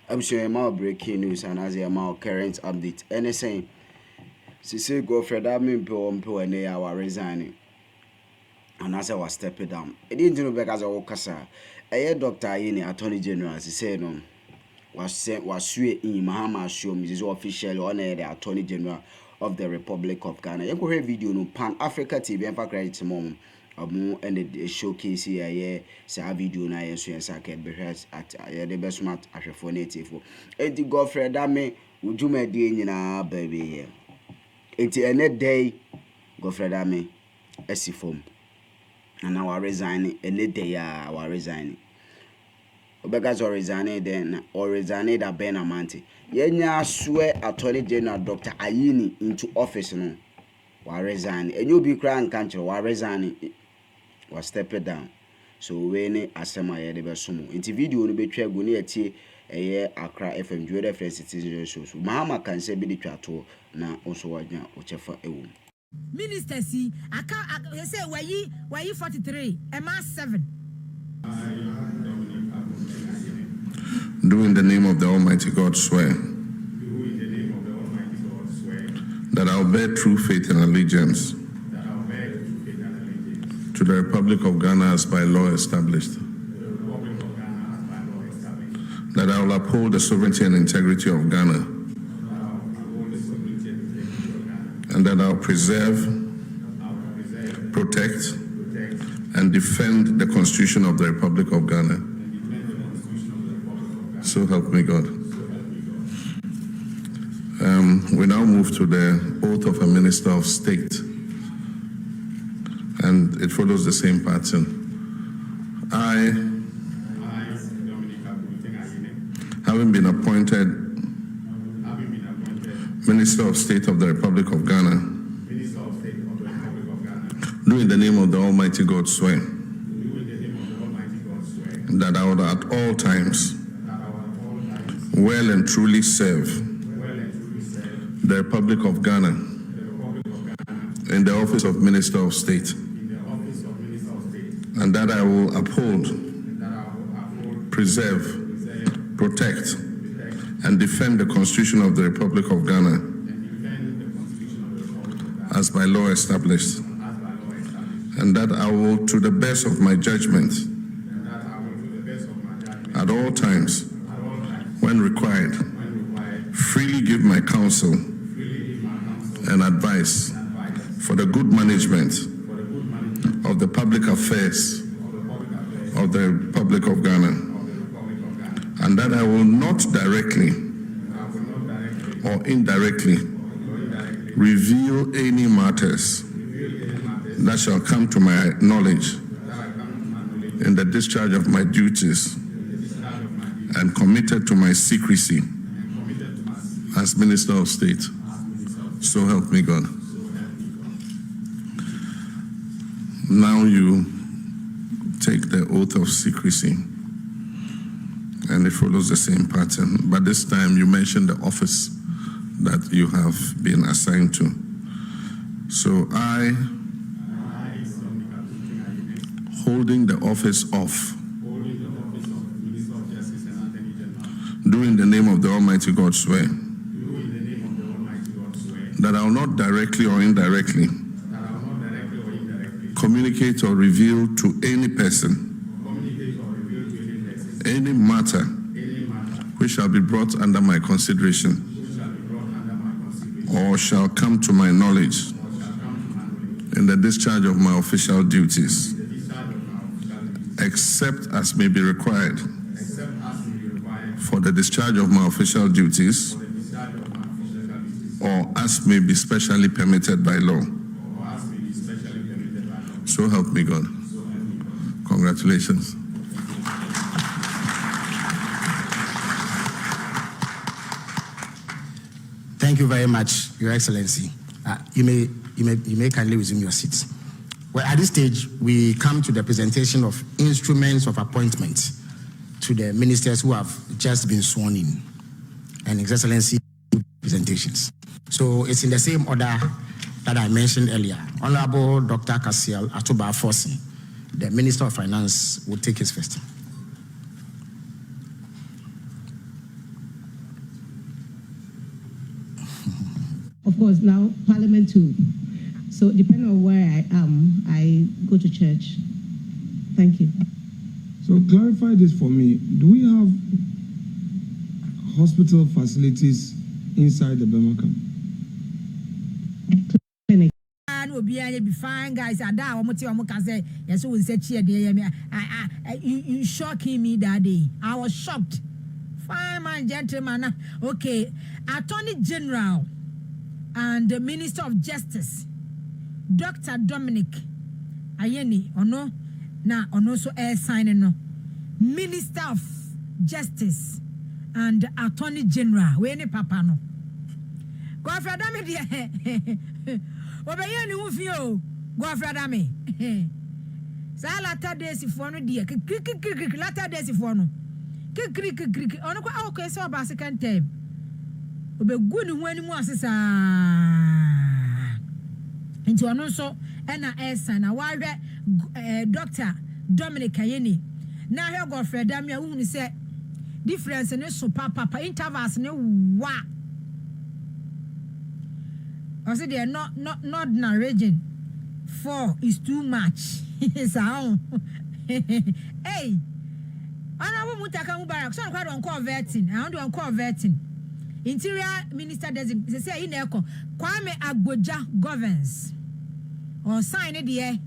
I'm sure about breaking news and as a current update. Anything. She said Godfred admin po and they are resigning. And as I was stepping down. It didn't know because I walk as a Dr. Ayine, Attorney General, she said no. Was sweet in Mahama show Mrs. Official on the Attorney General of the Republic of Ghana. You can video no Pan Africa TV and for credit mom. And the showcase here, say video na yes, yes, I can be heard at the best smart as a phone native. And the Godfred Dame would do my day in baby. It's a day, Godfred Dame, as if and now I resign, and day I was resigning. Obegas or resign then or resign that Ben Amante. Yenya swear Attorney General Dr. Ayine into office no. Wa resign. And you be crying country wa resign. Was step down. So when asema ye de besumo. Inti video no betwa go ne atie eye Accra FM Joy FM citizen show. So Mahama kan say be the twato na onso wadwa ochefa ewo. Minister si aka say wayi 43 ema 7. Do in the name of the Almighty God swear that I will bear true faith and allegiance to the Republic of Ghana as by law established, that I will uphold the sovereignty and integrity of Ghana, and that I will preserve, protect, and defend the Constitution of the Republic of Ghana. So help me God. We now move to the oath of a Minister of State, and it follows the same pattern. I, having been appointed Minister of State of the Republic of Ghana, do in the name of the Almighty God swear that I would at all times well and truly serve the Republic of Ghana in the office of Minister of State, and that I will uphold, preserve, protect, and defend the Constitution of the Republic of Ghana as by law established, and that I will, to the best of my judgment, at all times, when required, freely give my counsel and advice for the good management of the public affairs of the Republic of Ghana, and that I will not directly or indirectly reveal any matters that shall come to my knowledge in the discharge of my duties and committed to my secrecy as Minister of State. So help me God. Now you take the oath of secrecy, and it follows the same pattern, but this time you mention the office that you have been assigned to. So I, holding the office of, do in the name of the Almighty God swear that I will not directly or indirectly communicate or reveal to any person any matter which shall be brought under my consideration or shall come to my knowledge in the discharge of my official duties, except as may be required for the discharge of my official duties or as may be specially permitted by law. So help me God. Congratulations. Thank you very much, Your Excellency. You may kindly resume your seats. Well, at this stage, we come to the presentation of instruments of appointment to the ministers who have just been sworn in, and His Excellency presentations. So it's in the same order that I mentioned earlier. Honorable Dr. Kesi Atuba Fosi, the Minister of Finance, will take his first. Of course, now Parliament too. So depending on where I am, I go to church. Thank you. So clarify this for me. Do we have hospital facilities inside the Burma camp? Will be fine, guys. I die. Yes, we said you shocking me that day. I was shocked. Fine, my gentleman. Okay, Attorney General and the Minister of Justice, Dr. Dominic Ayine, ono na ono so air signing no. Minister of Justice and Attorney General. We any papa no. Godfred Ame Obeya ni ufio Godfred Ame. Sa latter days for no dia. Latter days for no. Krik. Ono kwa okay so ba second time. Obegu ni hu ani mu asesa. Nti ono so na esa na wa hwe Dr. Dominic Ayine. Na hwe Godfred Ame a hu ni se difference ne so papa intervals ne wa. I said they are not region 4 is too much. So hey, honorable Mutaka Mubarak, so I don't call vetting. I don't call vetting. Interior Minister doesn't say in echo Kwame Agboja governs or sign it there.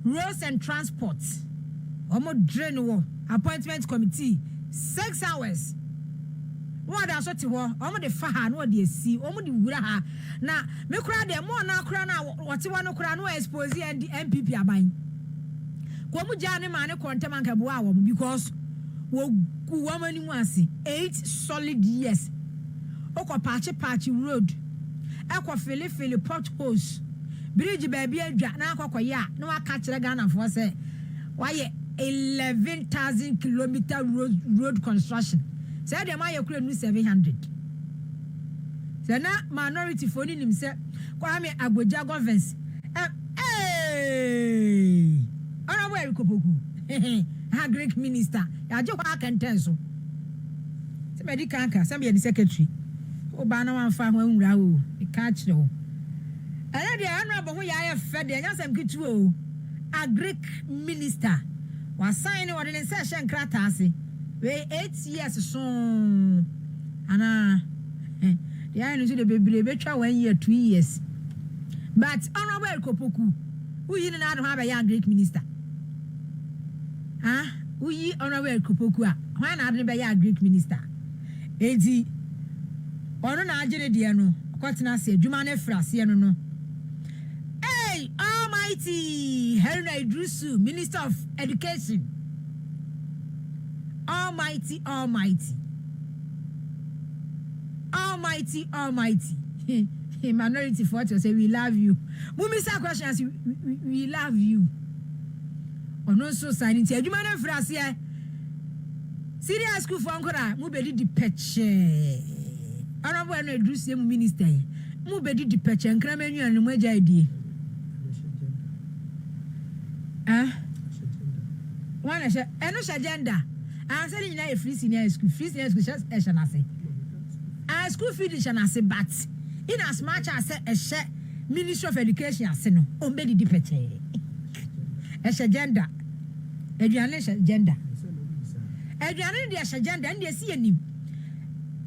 Roads and transport. Omo drain appointment committee 6 hours. What are so to omo de fa no de si omo de wura ha na me kura de mo na kura na wote wa no kura no expose and MPP aban ko mu ja ne ma ne kontem anka bo awo because wo ku wa mani mu ase 8 solid years okọ patch road ekọ fele potholes bridge baby adwa na akọkọ na wa ka kire Ghana for say why 11,000 kilometer road construction. Say dem aye kura nu 700. Say na minority for ni nim say Kwame Agboja governance. Honorable Erikopoku. Ha Greek minister. Ya je kwa kan so. Say medical anka, say be the secretary. Oba na wan fa ho nwura o. E ka kire ho. Ana de honorable ho ya fe de nya sam kitu o. A Greek minister was signing ordinance session krata ase. We 8 years so ana the Ayine so the baby betwa 1 year 2 years. But honorable Erikopoku who yi na do ha be ya Greek minister. Who yi honorable Erikopoku a why na do be ya Greek minister. Enti ono na agere de no kwatena se adwuma na frase no. Hey, Almighty Haruna Idrisu, Minister of Education. Almighty. Minority for to say we love you. Mumisa questions we love you. Ono so signing to adwuma na frase here. Serious school for ankora mu bedi di peche. Honorable no Idrisu mu minister. Mu bedi di peche nkra manu anu mu agya die. One is agenda. I'm saying you free senior school just a school fee but in as much as a share Ministry of Education as no obedi di peche. Agenda. Agenda. Adrian the agenda and they see him.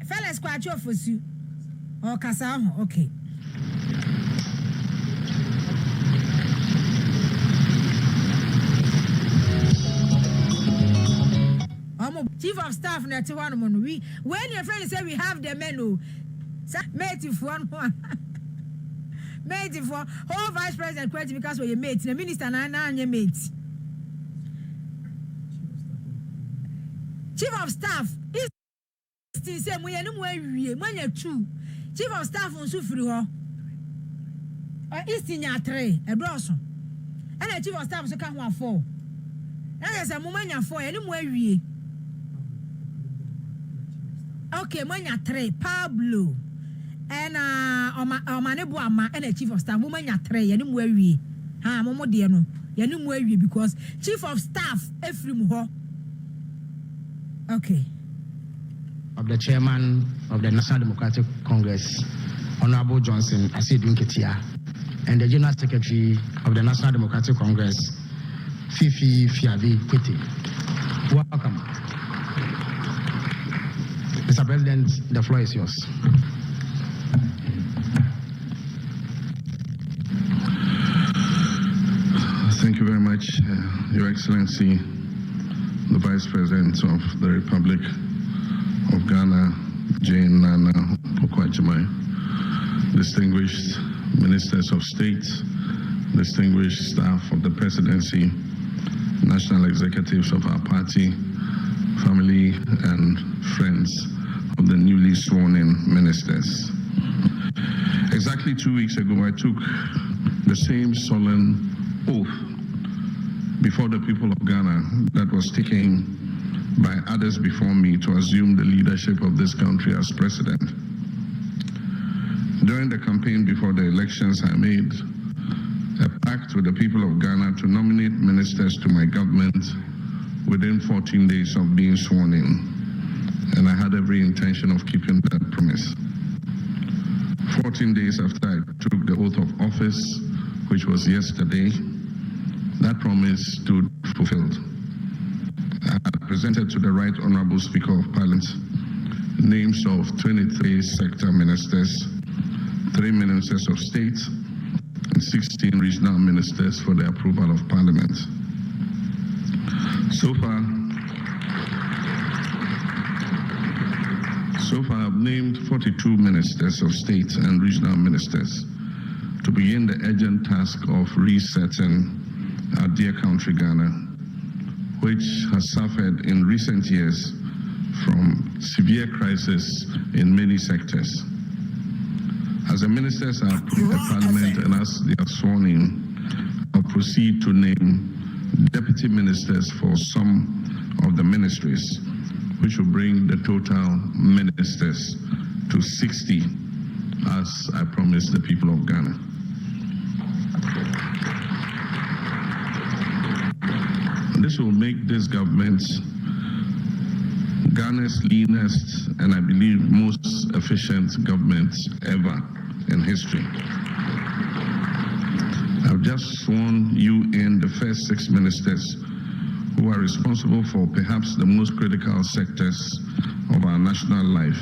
Fellas quite for you. Or Kasa, okay. Chief of Staff na we when your friend say we have the menu mate for mate for whole vice president quite because we mate the minister na your mate. Chief of Staff is say we no wie manya 2 Chief of Staff nso firi ho istinya 3 ebroso and Chief of Staff so ka ho 4 na say mo manya 4 ene mo wie. Okay, manya 3 Pablo and Omanebo Ama and a Chief of Staff manya 3 yani mu awie ha momo de no yani mu awie because Chief of Staff Efrim ho. Okay, of the chairman of the National Democratic Congress Honorable Johnson Asidu Nketia, and the General Secretary of the National Democratic Congress, Fifi Fiavi Kwete. Welcome. Mr. President, the floor is yours. Thank you very much, Your Excellency, the Vice President of the Republic of Ghana, Jane Nana Pokwajimai, distinguished Ministers of State, distinguished staff of the Presidency, national executives of our party, family and friends of the newly sworn-in ministers. Exactly 2 weeks ago, I took the same solemn oath before the people of Ghana that was taken by others before me to assume the leadership of this country as president. During the campaign before the elections, I made a pact with the people of Ghana to nominate ministers to my government within 14 days of being sworn in. And I had every intention of keeping that promise. 14 days after I took the oath of office, which was yesterday, that promise stood fulfilled. I had presented to the Right Honorable Speaker of Parliament names of 23 sector ministers, 3 ministers of state, and 16 regional ministers for the approval of Parliament. So far, I've named 42 ministers of state and regional ministers to begin the urgent task of resetting our dear country, Ghana, which has suffered in recent years from severe crisis in many sectors. As the ministers are approved by Parliament and as they are sworn in, I'll proceed to name deputy ministers for some of the ministries, which will bring the total ministers to 60, as I promised the people of Ghana. This will make this government Ghana's leanest and I believe most efficient government ever in history. I've just sworn you in the first 6 ministers who are responsible for perhaps the most critical sectors of our national life,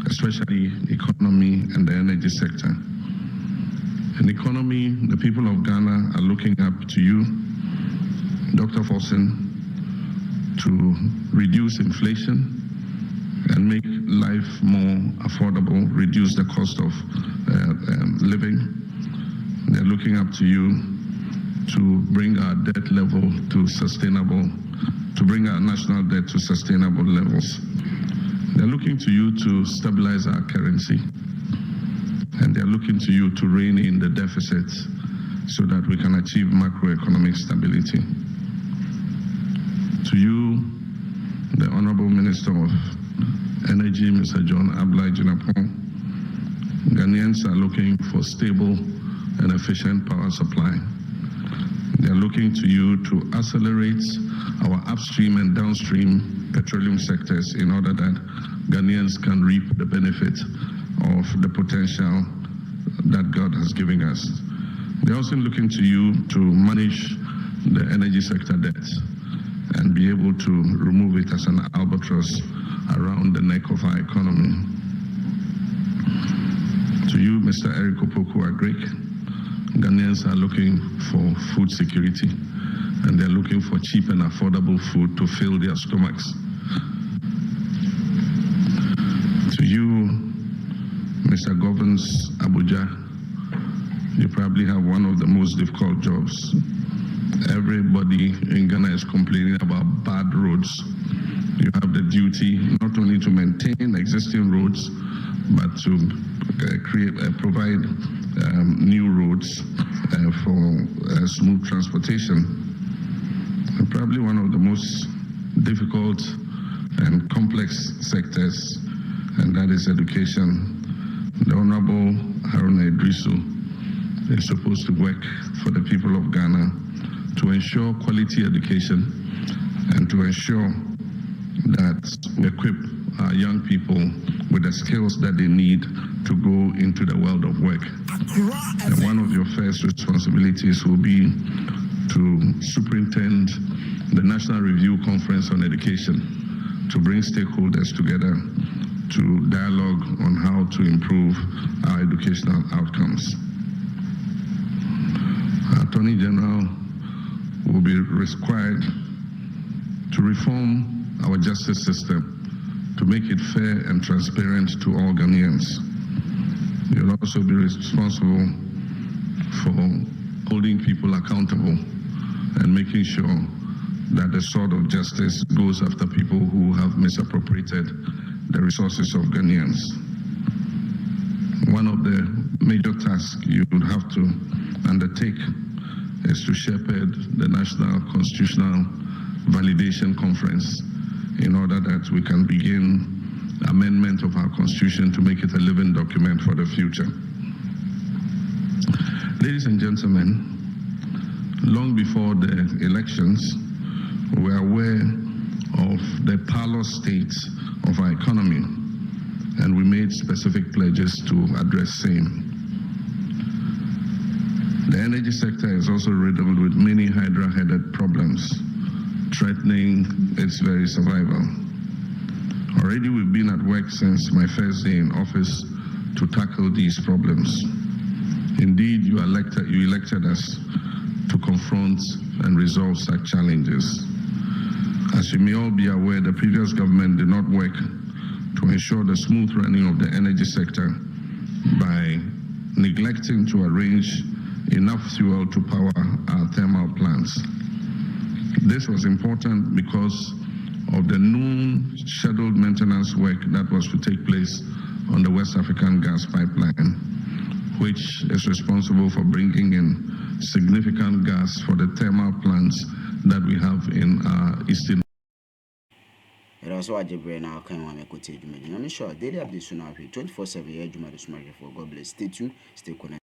especially economy and the energy sector. In economy, the people of Ghana are looking up to you, Dr. Forson, to reduce inflation and make life more affordable, reduce the cost of living. They're looking up to you to bring our debt level to bring our national debt to sustainable levels. They're looking to you to stabilize our currency, and they're looking to you to rein in the deficit so that we can achieve macroeconomic stability. To you, the Honorable Minister of Energy, Mr. John Ablai Jinapong, Ghanaians are looking for stable and efficient power supply. They are looking to you to accelerate our upstream and downstream petroleum sectors in order that Ghanaians can reap the benefit of the potential that God has given us. They're also looking to you to manage the energy sector debt and be able to remove it as an albatross around the neck of our economy. To you, Mr. Eric Opoku-Agric, Ghanaians are looking for food security, and they're looking for cheap and affordable food to fill their stomachs. To you, Mr. Govins Abuja, you probably have one of the most difficult jobs. Everybody in Ghana is complaining about bad roads. You have the duty not only to maintain existing roads, but to provide new roads for smooth transportation. And probably one of the most difficult and complex sectors, and that is education. The Honorable Haruna Idrisu is supposed to work for the people of Ghana to ensure quality education and to ensure that we equip our young people with the skills that they need to go into the world of work. And one of your first responsibilities will be to superintend the National Review Conference on Education, to bring stakeholders together to dialogue on how to improve our educational outcomes. Attorney General will be required to reform our justice system to make it fair and transparent to all Ghanaians. You'll also be responsible for holding people accountable and making sure that the sword of justice goes after people who have misappropriated the resources of Ghanaians. One of the major tasks you would have to undertake is to shepherd the National Constitutional Validation Conference in order that we can begin amendment of our Constitution to make it a living document for the future. Ladies and gentlemen, long before the elections, we were aware of the parlous state of our economy, and we made specific pledges to address same. The energy sector is also riddled with many hydra-headed problems, threatening its very survival. Already we've been at work since my first day in office to tackle these problems. Indeed, you elected us to confront and resolve such challenges. As you may all be aware, the previous government did not work to ensure the smooth running of the energy sector by neglecting to arrange enough fuel to power our thermal plants. This was important because of the known scheduled maintenance work that was to take place on the West African gas pipeline, which is responsible for bringing in significant gas for the thermal plants that we have in our eastern. It also a Jibril now can one make daily updates 24/7 for God bless. Stay tuned, stay connected.